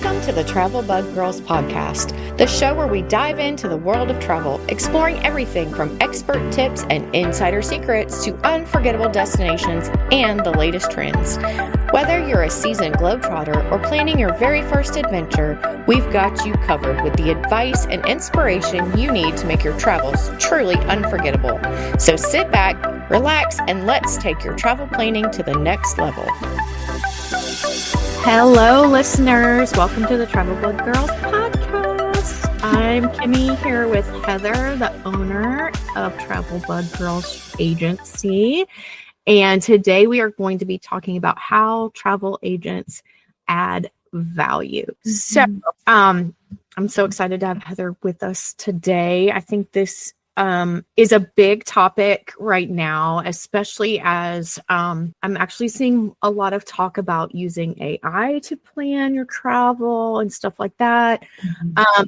Welcome to the Travel Bug Girls podcast, the show where we dive into the world of travel, exploring everything from expert tips and insider secrets to unforgettable destinations and the latest trends. Whether you're a seasoned globetrotter or planning your very first adventure, we've got you covered with the advice and inspiration you need to make your travels truly unforgettable. So sit back, relax, and let's take your travel planning to the next level. Hello, listeners. Welcome to the Travel Bug Girls podcast. I'm Kimmie here with Heather, the owner of Travel Bug Girls Agency. And today we are going to be talking about how travel agents add value. So I'm so excited to have Heather with us today. I think this is a big topic right now, especially as I'm actually seeing a lot of talk about using AI to plan your travel and stuff like that.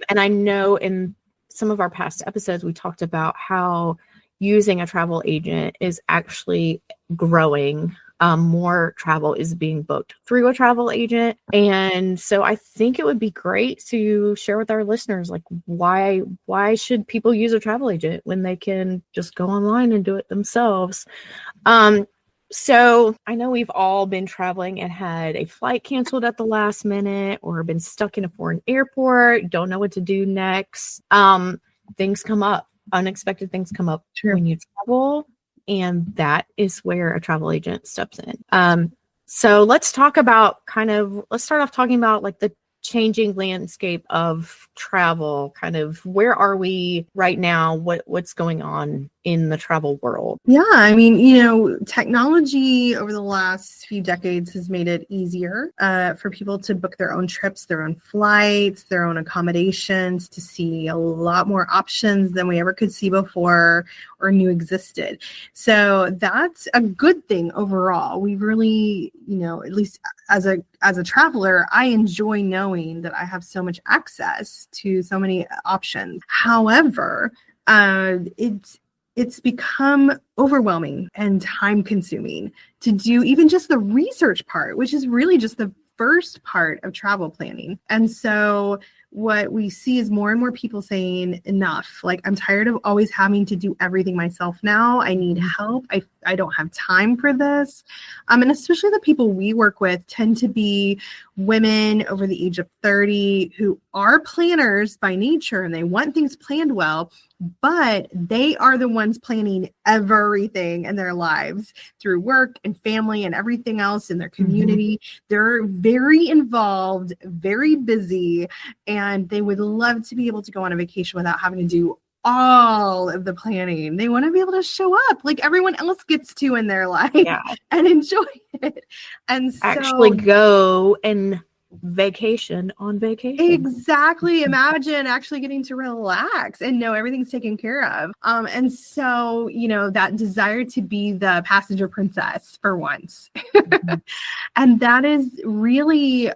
And I know in some of our past episodes, we talked about how using a travel agent is actually growing. More travel is being booked through a travel agent. And so I think it would be great to share with our listeners, like, why should people use a travel agent when they can just go online and do it themselves? So I know we've all been traveling and had a flight canceled at the last minute or been stuck in a foreign airport, don't know what to do next. Things come up, unexpected things come up when you travel. And that is where a travel agent steps in. So let's start off talking about like the changing landscape of travel. Kind of where are we right now? What's going on in the travel world? Yeah, I mean, technology over the last few decades has made it easier for people to book their own trips, their own flights, their own accommodations, to see a lot more options than we ever could see before or knew existed. So that's a good thing overall. We really, at least as a traveler, I enjoy knowing that I have so much access to so many options. However, it's become overwhelming and time consuming to do even just the research part, which is really just the first part of travel planning. And so what we see is more and more people saying enough. Like, I'm tired of always having to do everything myself now. I need help. I don't have time for this. And especially the people we work with tend to be women over the age of 30 who are planners by nature and they want things planned well, but they are the ones planning everything in their lives through work and family and everything else in their community. They're very involved, very busy, and they would love to be able to go on a vacation without having to do all of the planning. They want to be able to show up like everyone else gets to in their life and enjoy it. And so actually go and vacation on vacation. Exactly. Imagine actually getting to relax and know everything's taken care of. And so, that desire to be the passenger princess for once. And that is really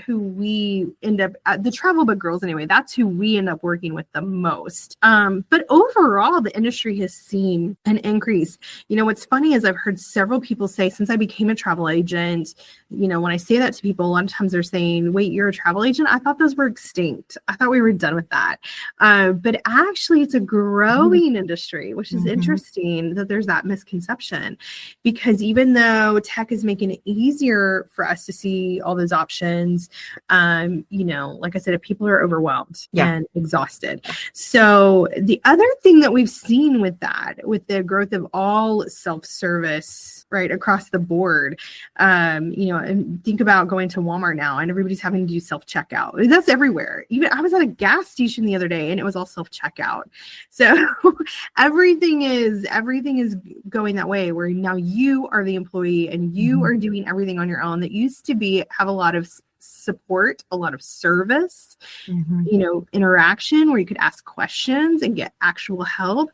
who we end up, the Travel Bug Girls anyway, that's who we end up working with the most. But overall, the industry has seen an increase. What's funny is I've heard several people say, since I became a travel agent, when I say that to people, a lot of times they're saying, wait, you're a travel agent? I thought those were extinct. I thought we were done with that. But actually, it's a growing industry, which is interesting that there's that misconception, because even though tech is making it easier for us to see all those options, like I said, if people are overwhelmed and exhausted. So the other thing that we've seen with that, with the growth of all self-service, right, across the board, and think about going to Walmart now and everybody's having to do self-checkout. That's everywhere. Even I was at a gas station the other day and it was all self-checkout. So everything is going that way, where now you are the employee and you are doing everything on your own. That used to have a lot of support, a lot of service, interaction where you could ask questions and get actual help.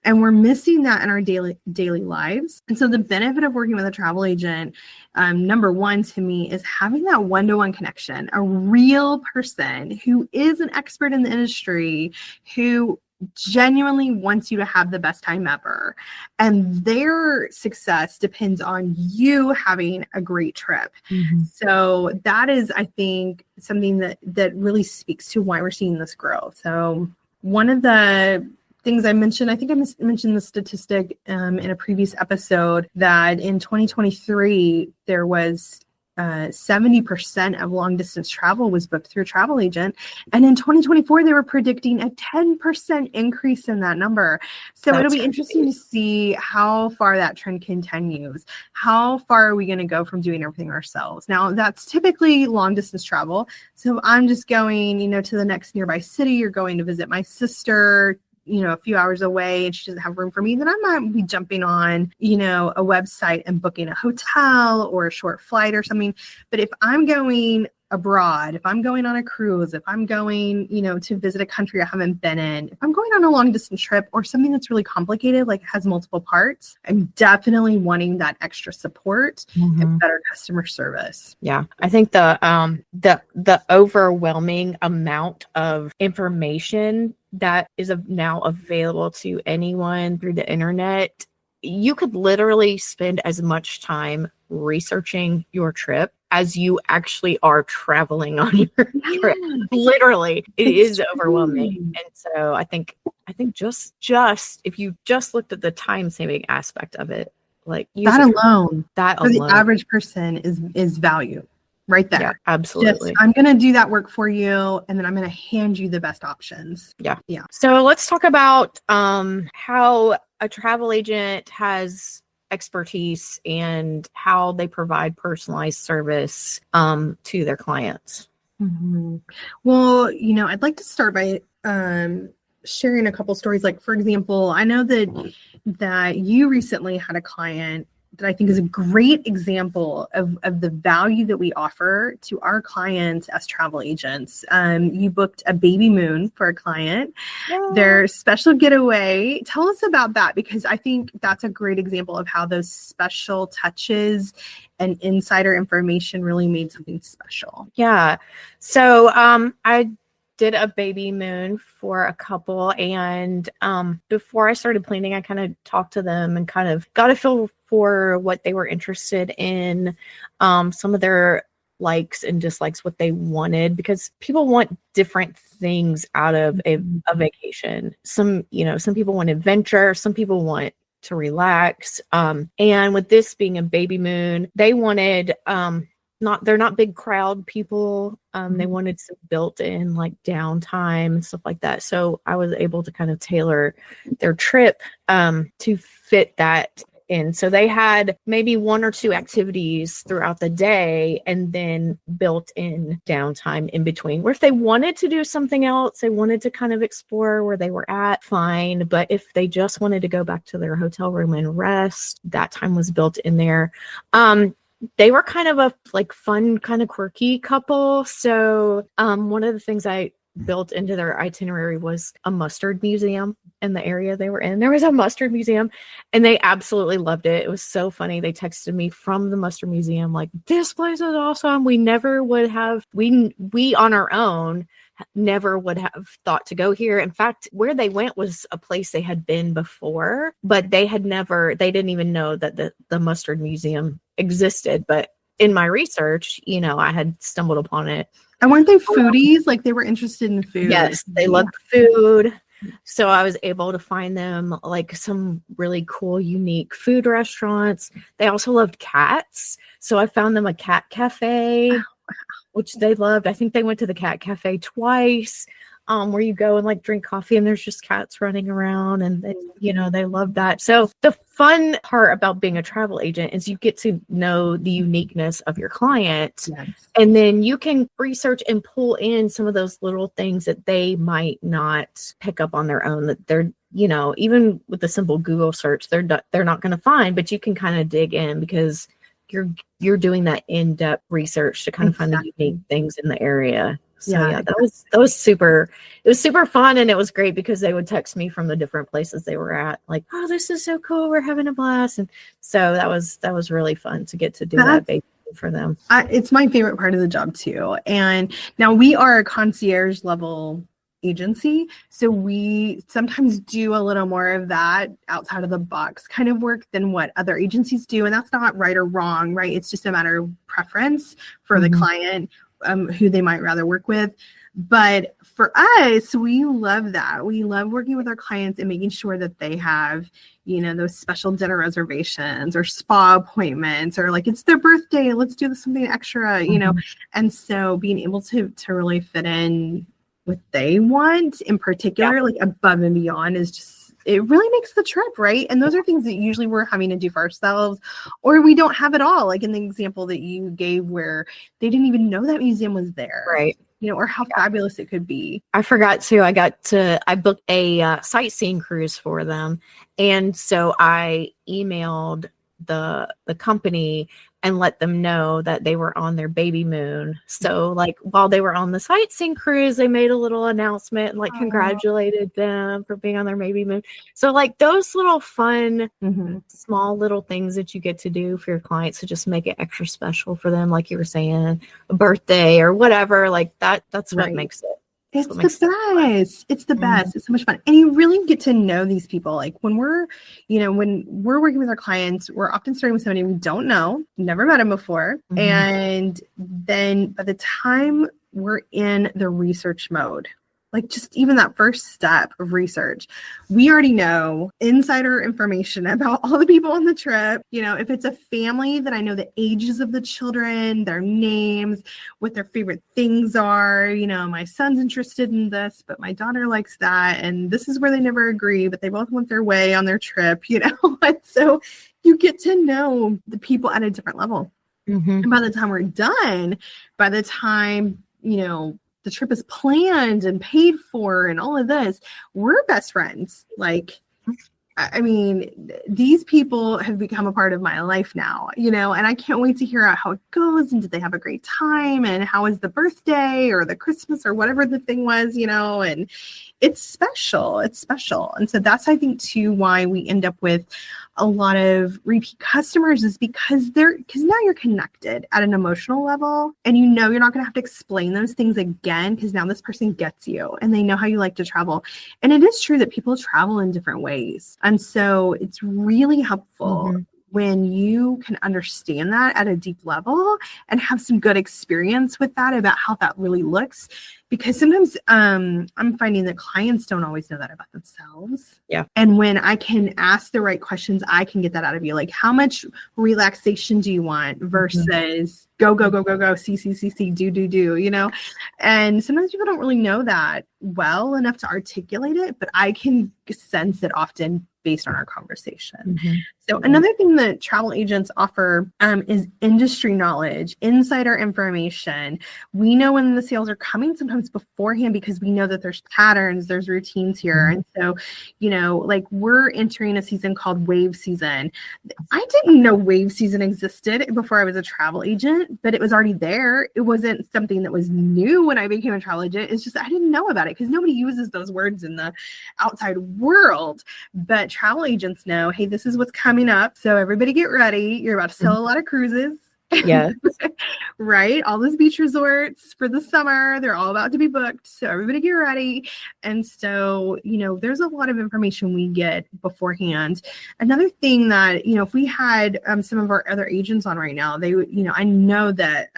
And we're missing that in our daily lives. And so the benefit of working with a travel agent, number one to me, is having that one-to-one connection, a real person who is an expert in the industry, who genuinely wants you to have the best time ever. And their success depends on you having a great trip. Mm-hmm. So that is, I think, something that really speaks to why we're seeing this growth. So one of the things I mentioned, I think I mentioned the statistic in a previous episode, that in 2023, there was 70% of long distance travel was booked through a travel agent. And in 2024, they were predicting a 10% increase in that number. So it'll be interesting to see how far that trend continues. How far are we going to go from doing everything ourselves? Now, that's typically long distance travel. So I'm just going, to the next nearby city, or going to visit my sister, a few hours away, and she doesn't have room for me, then I might be jumping on, a website and booking a hotel or a short flight or something. But if I'm going abroad, if I'm going on a cruise, if I'm going, to visit a country I haven't been in, if I'm going on a long distance trip or something that's really complicated, like has multiple parts, I'm definitely wanting that extra support and better customer service. Yeah. I think the overwhelming amount of information that is now available to anyone through the internet, you could literally spend as much time researching your trip as you actually are traveling on your trip. Literally, it is overwhelming. And so I think just if you just looked at the time saving aspect of it, like that alone, the average person is value. Right there. Yeah, absolutely. I'm going to do that work for you, and then I'm going to hand you the best options. Yeah. So let's talk about how a travel agent has expertise and how they provide personalized service to their clients. Mm-hmm. Well, I'd like to start by sharing a couple stories. Like, for example, I know that you recently had a client that I think is a great example of the value that we offer to our clients as travel agents. You booked a baby moon for a client, their special getaway. Tell us about that, because I think that's a great example of how those special touches and insider information really made something special. Yeah. So I did a baby moon for a couple, and before I started planning, I kind of talked to them and kind of got a feel for what they were interested in, some of their likes and dislikes, what they wanted, because people want different things out of a vacation. Some people want adventure, some people want to relax, and with this being a baby moon, they wanted they're not big crowd people. They wanted some built-in like downtime and stuff like that. So I was able to kind of tailor their trip to fit that in. So they had maybe one or two activities throughout the day, and then built-in downtime in between, where if they wanted to do something else, they wanted to kind of explore where they were at, fine. But if they just wanted to go back to their hotel room and rest, that time was built in there. They were kind of a like fun, kind of quirky couple. So one of the things I built into their itinerary was a mustard museum in the area they were in. There was a mustard museum, and they absolutely loved it. It was so funny. They texted me from the mustard museum like, "This place is awesome. We never would have, we on our own never would have thought to go here." In fact, where they went was a place they had been before, but they didn't even know that the mustard museum existed. But in my research, I had stumbled upon it. And weren't they foodies? Like, they were interested in food. Yes, they loved food. So I was able to find them like some really cool, unique food restaurants. They also loved cats. So I found them a cat cafe, which they loved. I think they went to the cat cafe twice, where you go and like drink coffee and there's just cats running around, and they love that. So the fun part about being a travel agent is you get to know the uniqueness of your client. Yes. And then you can research and pull in some of those little things that they might not pick up on their own, that they're, even with a simple Google search, they're not going to find, but you can kind of dig in because you're doing that in-depth research to kind of find the unique things in the area. So yeah, that was super. It was super fun, and it was great because they would text me from the different places they were at, like, "Oh, this is so cool. We're having a blast." And so that was really fun to get to do that baby for them. It's my favorite part of the job too. And now we are a concierge level agency. So we sometimes do a little more of that outside of the box kind of work than what other agencies do. And that's not right or wrong, right? It's just a matter of preference for the client, who they might rather work with. But for us, we love that. We love working with our clients and making sure that they have, you know, those special dinner reservations or spa appointments, or like it's their birthday, let's do something extra, you know. And so being able to really fit in what they want in particular, like above and beyond, is just, it really makes the trip, right? And those are things that usually we're having to do for ourselves, or we don't have it all. Like in the example that you gave where they didn't even know that museum was there. Right. You know, or how fabulous it could be. I forgot to, I booked a sightseeing cruise for them. And so I emailed the company and let them know that they were on their baby moon. So like while they were on the sightseeing cruise, they made a little announcement and like congratulated them for being on their baby moon. So like those little fun, small little things that you get to do for your clients to just make it extra special for them. Like you were saying, a birthday or whatever, like that's what makes it. It's the best. It's the best. It's so much fun. And you really get to know these people. Like when we're working with our clients, we're often starting with somebody we don't know, never met them before. And then by the time we're in the research mode, like just even that first step of research, we already know insider information about all the people on the trip. You know, if it's a family, that I know the ages of the children, their names, what their favorite things are. You know, my son's interested in this, but my daughter likes that. And this is where they never agree, but they both went their way on their trip, you know? And so you get to know the people at a different level. And by the time we're done, by the time, you know, the trip is planned and paid for and all of this, we're best friends. Like, I mean, these people have become a part of my life now, you know, and I can't wait to hear out how it goes. And did they have a great time? And how was the birthday or the Christmas or whatever the thing was, you know? And it's special. It's special. And so that's, I think, too, why we end up with a lot of repeat customers, is because now you're connected at an emotional level, and you know you're not going to have to explain those things again, because now this person gets you and they know how you like to travel. And it is true that people travel in different ways. And so it's really helpful when you can understand that at a deep level and have some good experience with that, about how that really looks. Because sometimes I'm finding that clients don't always know that about themselves. Yeah. And when I can ask the right questions, I can get that out of you. Like, how much relaxation do you want versus go, see, do, you know? And sometimes people don't really know that well enough to articulate it, but I can sense it often based on our conversation. So another thing that travel agents offer is industry knowledge, insider information. We know when the sales are coming sometimes beforehand, because we know that there's patterns, there's routines here. And so, you know, like we're entering a season called wave season. I didn't know wave season existed before I was a travel agent, but it was already there. It wasn't something that was new when I became a travel agent. It's just, I didn't know about it because nobody uses those words in the outside world. But travel agents know, hey, this is what's coming up. So everybody get ready. You're about to sail a lot of cruises. Yeah. Right. All those beach resorts for the summer, they're all about to be booked. So everybody get ready. And so, you know, there's a lot of information we get beforehand. Another thing that, you know, if we had some of our other agents on right now, they would, you know, I know that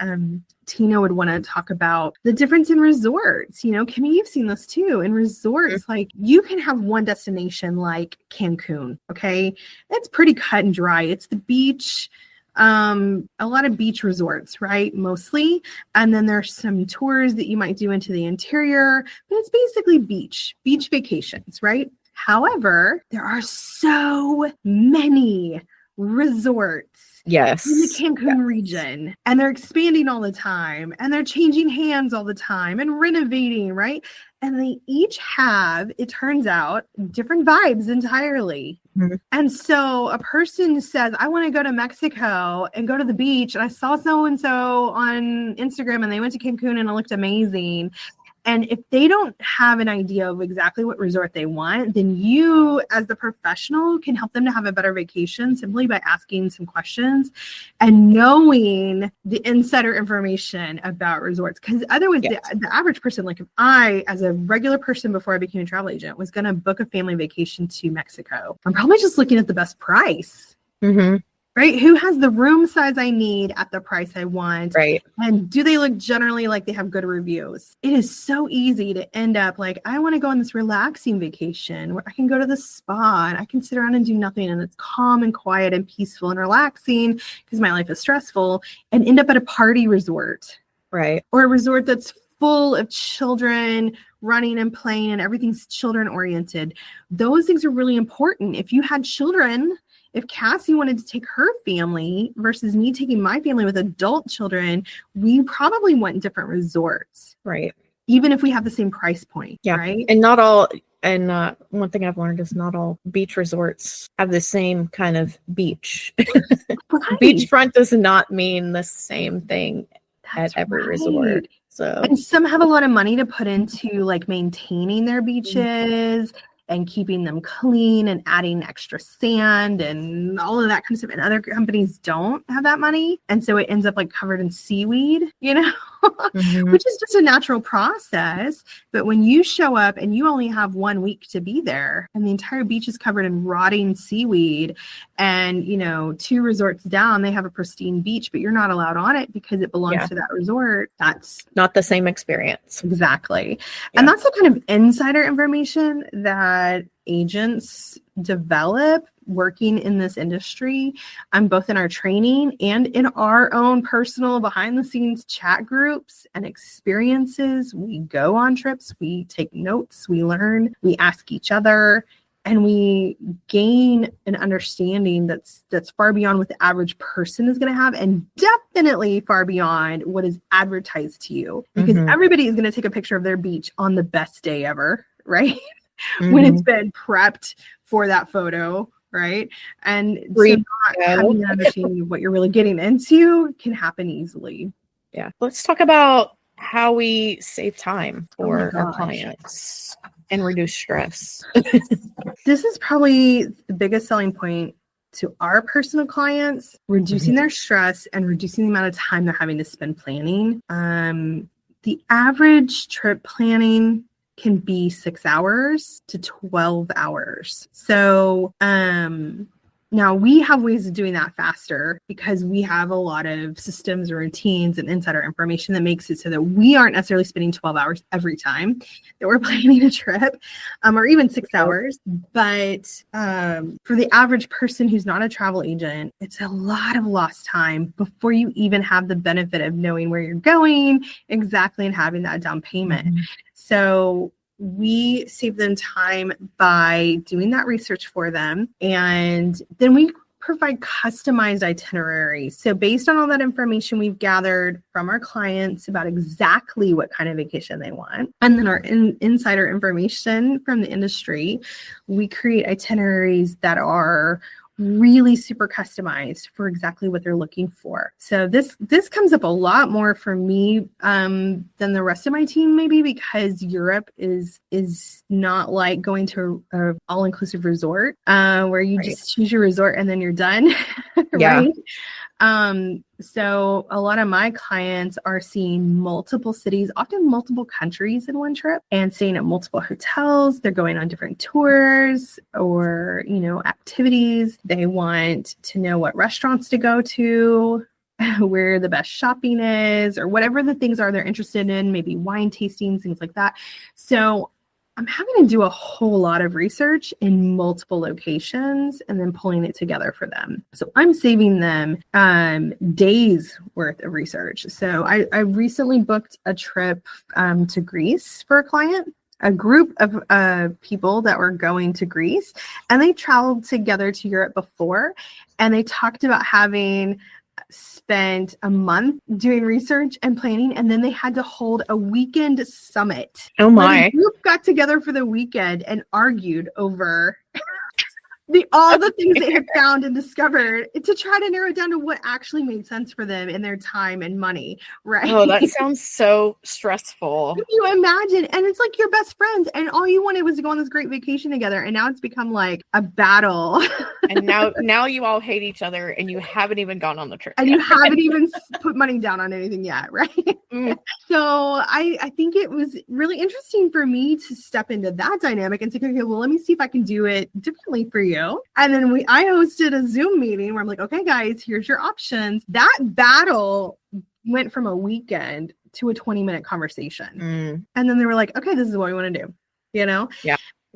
Tina would want to talk about the difference in resorts. You know, Kimmie, you've seen this too. In resorts, like you can have one destination like Cancun. Okay. It's pretty cut and dry. It's the beach. A lot of beach resorts, right? Mostly. And then there's some tours that you might do into the interior, but it's basically beach vacations, right? However, there are so many resorts in the Cancun region, and they're expanding all the time, and they're changing hands all the time and renovating, right? And they each have, it turns out, different vibes entirely. And so a person says, I want to go to Mexico and go to the beach. And I saw so-and-so on Instagram and they went to Cancun and it looked amazing. And if they don't have an idea of exactly what resort they want, then you, as the professional, can help them to have a better vacation simply by asking some questions and knowing the insider information about resorts. Because otherwise, the average person, like if I, as a regular person before I became a travel agent, was going to book a family vacation to Mexico, I'm probably just looking at the best price. Mm-hmm. Right? Who has the room size I need at the price I want? Right. And do they look generally like they have good reviews? It is so easy to end up like, I want to go on this relaxing vacation where I can go to the spa and I can sit around and do nothing and it's calm and quiet and peaceful and relaxing because my life is stressful, and end up at a party resort. Right. Or a resort that's full of children running and playing and everything's children oriented. Those things are really important. If you had children, if Cassie wanted to take her family versus me taking my family with adult children, we probably want different resorts. Right. Even if we have the same price point. Yeah. Right. And not all, and one thing I've learned is not all beach resorts have the same kind of beach. Right. Beachfront does not mean the same thing at every resort. So, and some have a lot of money to put into like maintaining their beaches and keeping them clean and adding extra sand and all of that kind of stuff. And other companies don't have that money. And so it ends up like covered in seaweed, you know, which is just a natural process. But when you show up and you only have 1 week to be there and the entire beach is covered in rotting seaweed and, you know, 2 resorts down, they have a pristine beach, but you're not allowed on it because it belongs to that resort. That's not the same experience. Exactly. Yeah. And that's the kind of insider information that agents develop working in this industry, both in our training and in our own personal behind the scenes chat groups and experiences. We go on trips, we take notes, we learn, we ask each other, and we gain an understanding that's far beyond what the average person is going to have, and definitely far beyond what is advertised to you, because everybody is going to take a picture of their beach on the best day ever, right? When it's been prepped for that photo, right? And so not having an understanding of what you're really getting into can happen easily. Yeah. Let's talk about how we save time for our clients and reduce stress. This is probably the biggest selling point to our personal clients, reducing their stress and reducing the amount of time they're having to spend planning. The average trip planning can be 6 hours to 12 hours. So now we have ways of doing that faster because we have a lot of systems and routines and insider information that makes it so that we aren't necessarily spending 12 hours every time that we're planning a trip, or even 6 hours. But for the average person who's not a travel agent, it's a lot of lost time before you even have the benefit of knowing where you're going exactly and having that down payment. So we save them time by doing that research for them. And then we provide customized itineraries. So based on all that information we've gathered from our clients about exactly what kind of vacation they want, and then our insider information from the industry, we create itineraries that are really super customized for exactly what they're looking for. So this comes up a lot more for me than the rest of my team, maybe because Europe is not like going to a all-inclusive resort where you just choose your resort and then you're done. Right? So a lot of my clients are seeing multiple cities, often multiple countries in one trip, and staying at multiple hotels. They're going on different tours or, you know, activities. They want to know what restaurants to go to, where the best shopping is, or whatever the things are they're interested in, maybe wine tastings, things like that. So I'm having to do a whole lot of research in multiple locations and then pulling it together for them. So I'm saving them days worth of research. So I recently booked a trip to Greece for a client, a group of people that were going to Greece, and they traveled together to Europe before, and they talked about having spent a month doing research and planning, and then they had to hold a weekend summit. Oh my. The group got together for the weekend and argued over all the things they had found and discovered to try to narrow it down to what actually made sense for them in their time and money, right? Oh, that sounds so stressful. Can you imagine? And it's like your best friends, and all you wanted was to go on this great vacation together, and now it's become like a battle. And now you all hate each other, and you haven't even gone on the trip And yet. you haven't even put money down on anything yet, right? Mm. So I think it was really interesting for me to step into that dynamic and say, okay, well, let me see if I can do it differently for you. And then I hosted a Zoom meeting where I'm like, okay, guys, here's your options. That battle went from a weekend to a 20-minute conversation. Mm. And then they were like, okay, this is what we want to do, Yeah.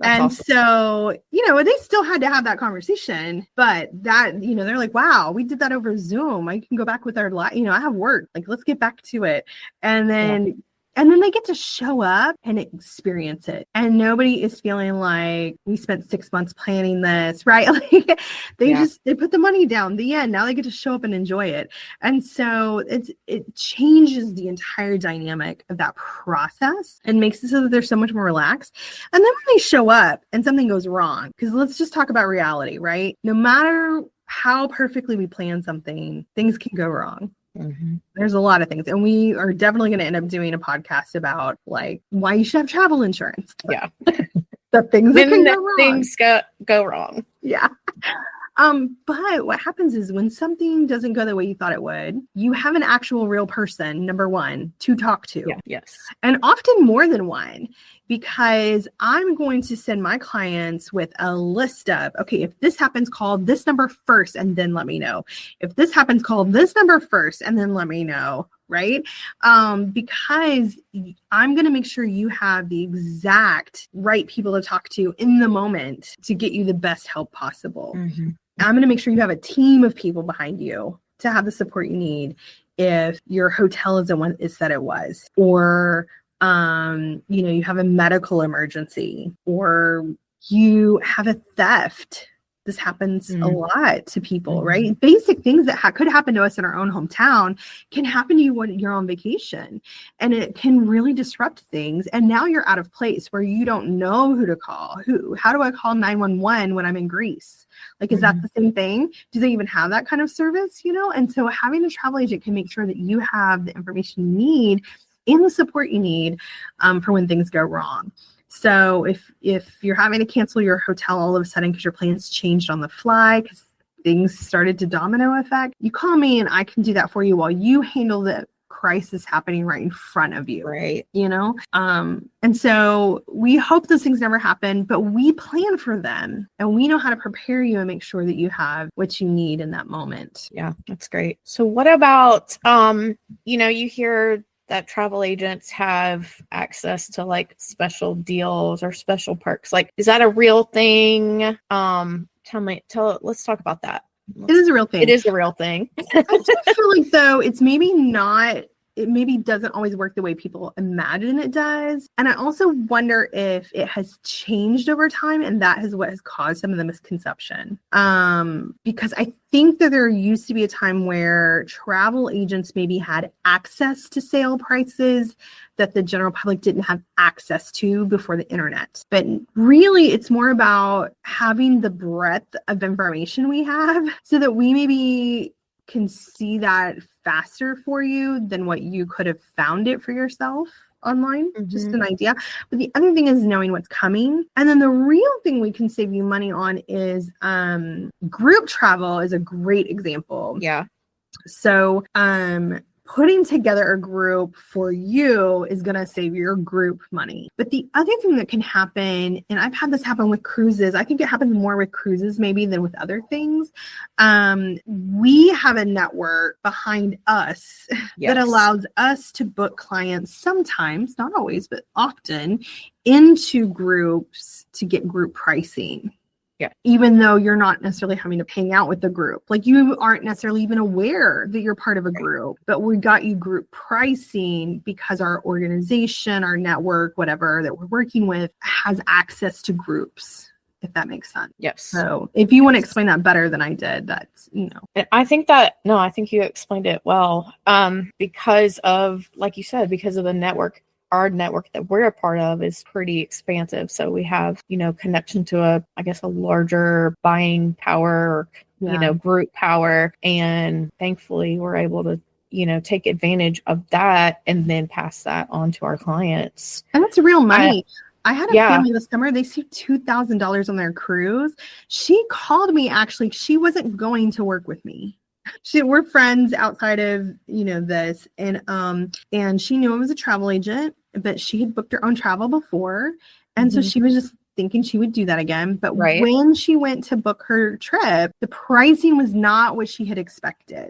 And awesome. so, they still had to have that conversation, but that, they're like, wow, we did that over Zoom. I can go back with our, I have work, like, let's get back to it. And then, they get to show up and experience it. And nobody is feeling like we spent 6 months planning this, right? Like they put the money down, the end. Now they get to show up and enjoy it. And so it changes the entire dynamic of that process and makes it so that they're so much more relaxed. And then when they show up and something goes wrong, because let's just talk about reality, right? No matter how perfectly we plan something, things can go wrong. Mm-hmm. There's a lot of things, and we are definitely going to end up doing a podcast about like why you should have travel insurance. Yeah. The things that can go wrong. Things go wrong. Yeah. But what happens is when something doesn't go the way you thought it would, you have an actual real person, number one, to talk to. Yeah. Yes. And often more than one, because I'm going to send my clients with a list of, okay, if this happens, call this number first and then let me know. If this happens, call this number first and then let me know. Right? Because I'm going to make sure you have the exact right people to talk to in the moment to get you the best help possible. Mm-hmm. I'm going to make sure you have a team of people behind you to have the support you need if your hotel isn't what it said it was, or you have a medical emergency, or you have a theft. This happens a lot to people, right? Basic things that could happen to us in our own hometown can happen to you when you're on vacation, and it can really disrupt things. And now you're out of place where you don't know who to call. How do I call 911 when I'm in Greece? Like, is that the same thing? Do they even have that kind of service? And so having a travel agent can make sure that you have the information you need and the support you need for when things go wrong. So if you're having to cancel your hotel all of a sudden because your plans changed on the fly because things started to domino effect, you call me and I can do that for you while you handle the crisis happening right in front of you. Right. And so we hope those things never happen, but we plan for them and we know how to prepare you and make sure that you have what you need in that moment. Yeah, that's great. So what about, you hear that travel agents have access to like special deals or special perks. Like, is that a real thing? Let's talk about that. It is a real thing. It is a real thing. I just feel like though it's maybe not, it maybe doesn't always work the way people imagine it does. And I also wonder if it has changed over time and that is what has caused some of the misconception. Because I think that there used to be a time where travel agents maybe had access to sale prices that the general public didn't have access to before the internet. But really, it's more about having the breadth of information we have so that we maybe can see that faster for you than what you could have found it for yourself online. Just an idea. But the other thing is knowing what's coming. And then the real thing we can save you money on is group travel is a great example. Yeah. So putting together a group for you is going to save your group money. But the other thing that can happen, and I've had this happen with cruises, I think it happens more with cruises maybe than with other things. We have a network behind us that allows us to book clients sometimes, not always, but often into groups to get group pricing. Yeah. Even though you're not necessarily having to hang out with the group, like you aren't necessarily even aware that you're part of a group, but we got you group pricing because our organization, our network, whatever that we're working with has access to groups, if that makes sense. Yes. So if you want to explain that better than I did, that's, I think you explained it well. Because of, like you said, because of the network, our network that we're a part of is pretty expansive. So we have, connection to a larger buying power, or, group power. And thankfully we're able to, take advantage of that and then pass that on to our clients. And that's real money. I had a family this summer, they saved $2,000 on their cruise. She called me, actually, she wasn't going to work with me. We're friends outside of, this. And she knew I was a travel agent, but she had booked her own travel before. And so she was just thinking she would do that again. But when she went to book her trip, the pricing was not what she had expected.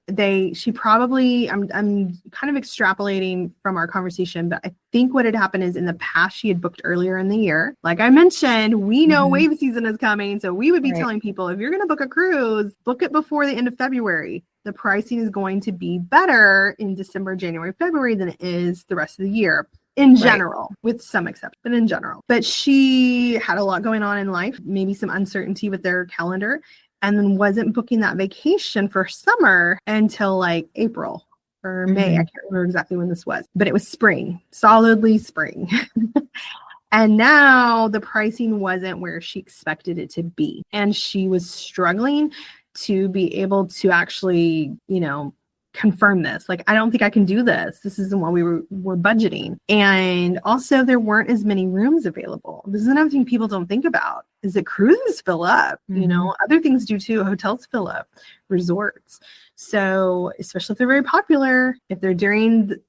She probably, I'm kind of extrapolating from our conversation, but I think what had happened is in the past, she had booked earlier in the year. Like I mentioned, we know wave season is coming. So we would be telling people, if you're going to book a cruise, book it before the end of February. The pricing is going to be better in December, January, February than it is the rest of the year. In general, with some exceptions, but in general. But she had a lot going on in life, maybe some uncertainty with their calendar, and then wasn't booking that vacation for summer until like April or May. I can't remember exactly when this was, but it was spring, solidly spring. And now the pricing wasn't where she expected it to be. And she was struggling to be able to actually, confirm this. Like, I don't think I can do this. This isn't what we were budgeting. And also there weren't as many rooms available. This is another thing people don't think about, is that cruises fill up, other things do too. Hotels fill up, resorts. So especially if they're very popular, if they're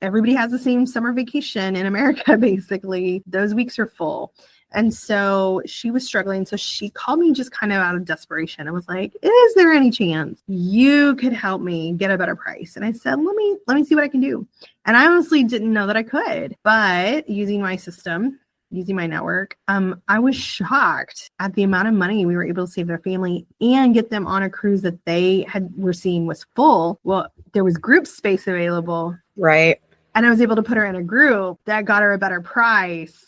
everybody has the same summer vacation in America, basically, those weeks are full. And so she was struggling. So she called me just kind of out of desperation. I was like, is there any chance you could help me get a better price? And I said, let me see what I can do. And I honestly didn't know that I could, but using my system, using my network, I was shocked at the amount of money we were able to save their family and get them on a cruise that they were seeing was full. Well, there was group space available. Right. And I was able to put her in a group that got her a better price.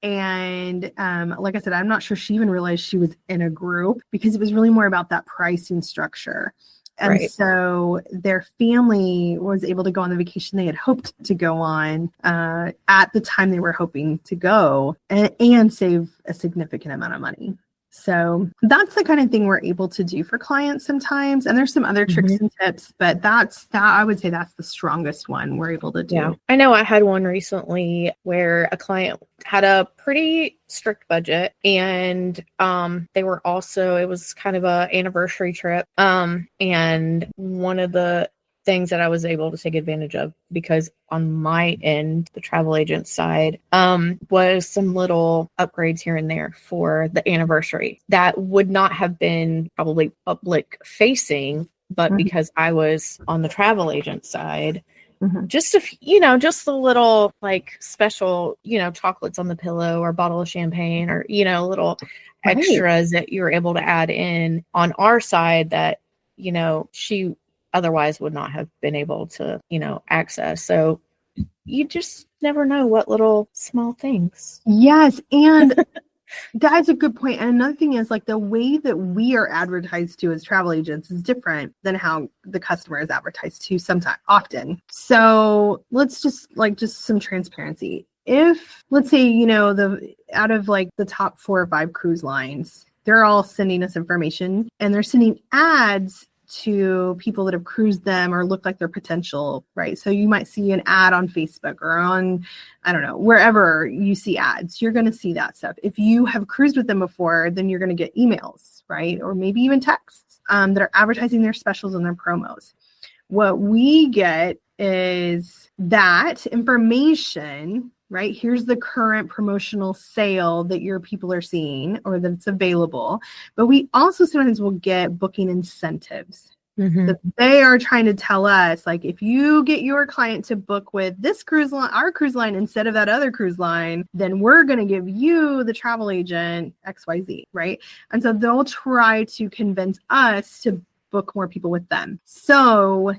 And like I said, I'm not sure she even realized she was in a group, because it was really more about that pricing structure. And so their family was able to go on the vacation they had hoped to go on at the time they were hoping to go, and save a significant amount of money. So that's the kind of thing we're able to do for clients sometimes. And there's some other tricks and tips, but I would say that's the strongest one we're able to do. Yeah. I know I had one recently where a client had a pretty strict budget, and they were also, it was kind of a anniversary trip. And one of the things that I was able to take advantage of, because on my end, the travel agent side, was some little upgrades here and there for the anniversary that would not have been probably public facing, but because I was on the travel agent side, just just the little like special, chocolates on the pillow or bottle of champagne, or, little extras that you're able to add in on our side that, she otherwise would not have been able to, access. So you just never know what little small things. Yes. And that's a good point. And another thing is, like, the way that we are advertised to as travel agents is different than how the customer is advertised to often. So let's just some transparency. If, let's say, out of like the top 4 or 5 cruise lines, they're all sending us information, and they're sending ads to people that have cruised them or look like their potential, right? So you might see an ad on Facebook or on, I don't know, wherever you see ads, you're going to see that stuff. If you have cruised with them before, then you're going to get emails, right? Or maybe even texts that are advertising their specials and their promos. What we get is that information, right? Here's the current promotional sale that your people are seeing or that's available. But we also sometimes will get booking incentives that they are trying to tell us, like, if you get your client to book with this cruise line, our cruise line, instead of that other cruise line, then we're going to give you, the travel agent, XYZ, right? And so they'll try to convince us to book more people with them. So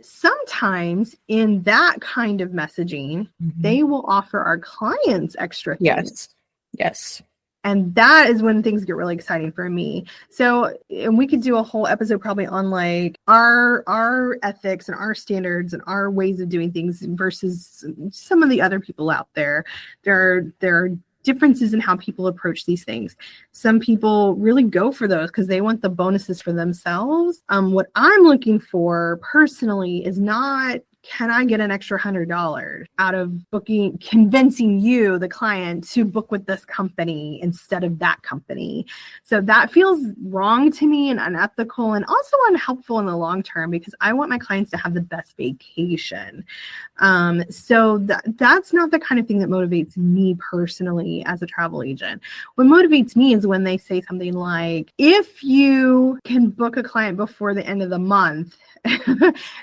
sometimes in that kind of messaging, they will offer our clients extra things. Yes. And that is when things get really exciting for me. So, and we could do a whole episode probably on like our ethics and our standards and our ways of doing things versus some of the other people out there. There are differences in how people approach these things. Some people really go for those because they want the bonuses for themselves. What I'm looking for personally is not, can I get an extra $100 out of booking, convincing you, the client, to book with this company instead of that company? So that feels wrong to me and unethical and also unhelpful in the long term because I want my clients to have the best vacation. So that's not the kind of thing that motivates me personally as a travel agent. What motivates me is when they say something like, if you can book a client before the end of the month,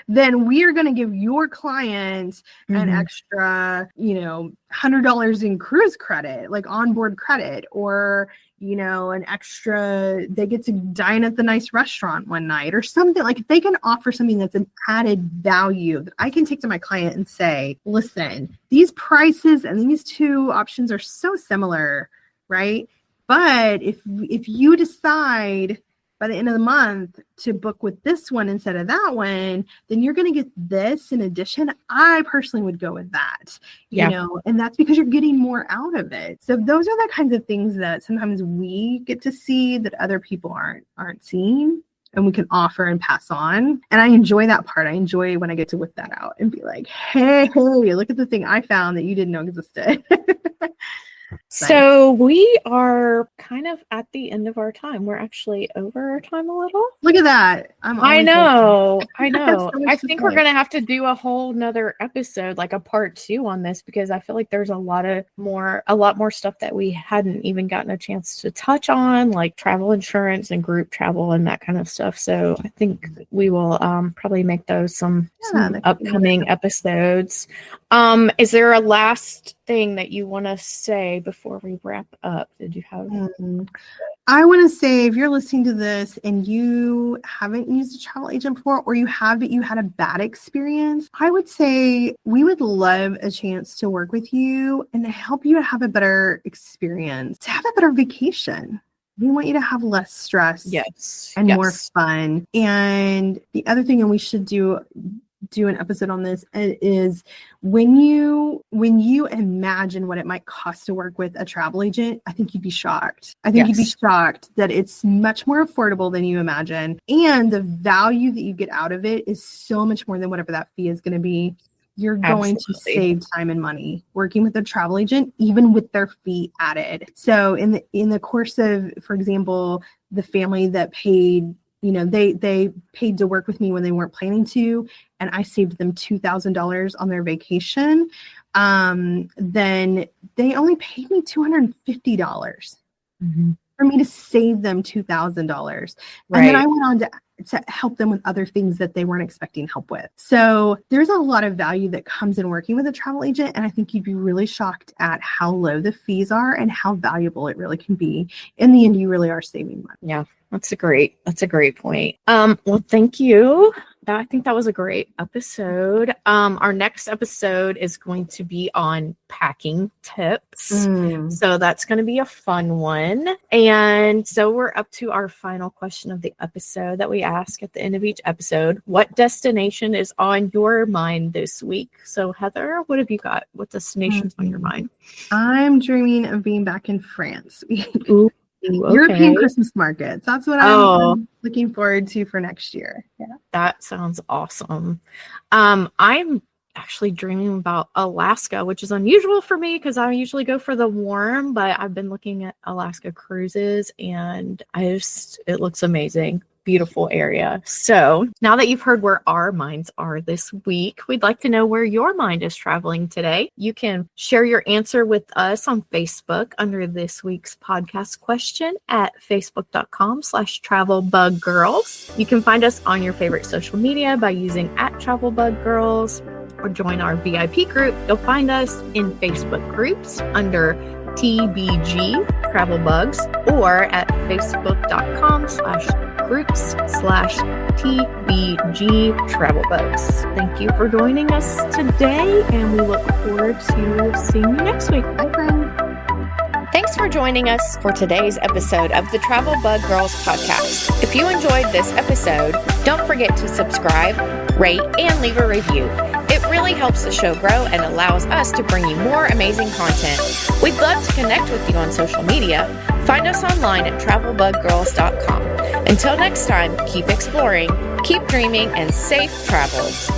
then we are going to give your client an extra, $100 in cruise credit, like onboard credit, or, an extra, they get to dine at the nice restaurant one night or something. Like if they can offer something that's an added value that I can take to my client and say, listen, these prices and these two options are so similar, right? But if you decide by the end of the month to book with this one instead of that one, then you're going to get this in addition. I personally would go with that, and that's because you're getting more out of it. So those are the kinds of things that sometimes we get to see that other people aren't seeing and we can offer and pass on. And I enjoy that part. I enjoy when I get to whip that out and be like, hey, look at the thing I found that you didn't know existed. So we are kind of at the end of our time. We're actually over our time a little. Look at that. I know. So I think we're going to have to do a whole nother episode, like a part 2 on this, because I feel like there's a lot more stuff that we hadn't even gotten a chance to touch on, like travel insurance and group travel and that kind of stuff. So I think we will probably make those some upcoming episodes. Is there a last thing that you want to say before we wrap up? Did you have? I want to say, if you're listening to this and you haven't used a travel agent before, or you have, but you had a bad experience, I would say we would love a chance to work with you and to help you to have a better experience, to have a better vacation. We want you to have less stress and more fun. And the other thing, and we should do an episode on this, is when you imagine what it might cost to work with a travel agent, I think you'd be shocked. You'd be shocked that it's much more affordable than you imagine. And the value that you get out of it is so much more than whatever that fee is going to be. You're going to save time and money working with a travel agent, even with their fee added. So in the course of, for example, the family that paid, they paid to work with me when they weren't planning to, and I saved them $2,000 on their vacation. Then they only paid me $250 for me to save them $2,000. And then I went on to help them with other things that they weren't expecting help with. So there's a lot of value that comes in working with a travel agent. And I think you'd be really shocked at how low the fees are and how valuable it really can be. In the end, you really are saving money. Yeah, that's a great point. Well, thank you. I think that was a great episode. Our next episode is going to be on packing tips. So that's going to be a fun one. And so we're up to our final question of the episode that we ask at the end of each episode. What destination is on your mind this week? So Heather, what have you got? What destination's on your mind? I'm dreaming of being back in France. Ooh. European Christmas markets. That's what I'm looking forward to for next year. Yeah, that sounds awesome. I'm actually dreaming about Alaska, which is unusual for me because I usually go for the warm, but I've been looking at Alaska cruises and it looks amazing. Beautiful area. So now that you've heard where our minds are this week, we'd like to know where your mind is traveling today. You can share your answer with us on Facebook under this week's podcast question at facebook.com/travelbuggirls. You can find us on your favorite social media by using @travelbuggirls or join our VIP group. You'll find us in Facebook groups under TBG Travel Bugs or at facebook.com/groups/TBG Travel Bugs. Thank you for joining us today, and we look forward to seeing you next week. Bye, friend. Thanks for joining us for today's episode of the Travel Bug Girls podcast. If you enjoyed this episode, don't forget to subscribe, rate, and leave a review. It really helps the show grow and allows us to bring you more amazing content. We'd love to connect with you on social media. Find us online at travelbuggirls.com. Until next time, keep exploring, keep dreaming, and safe travels.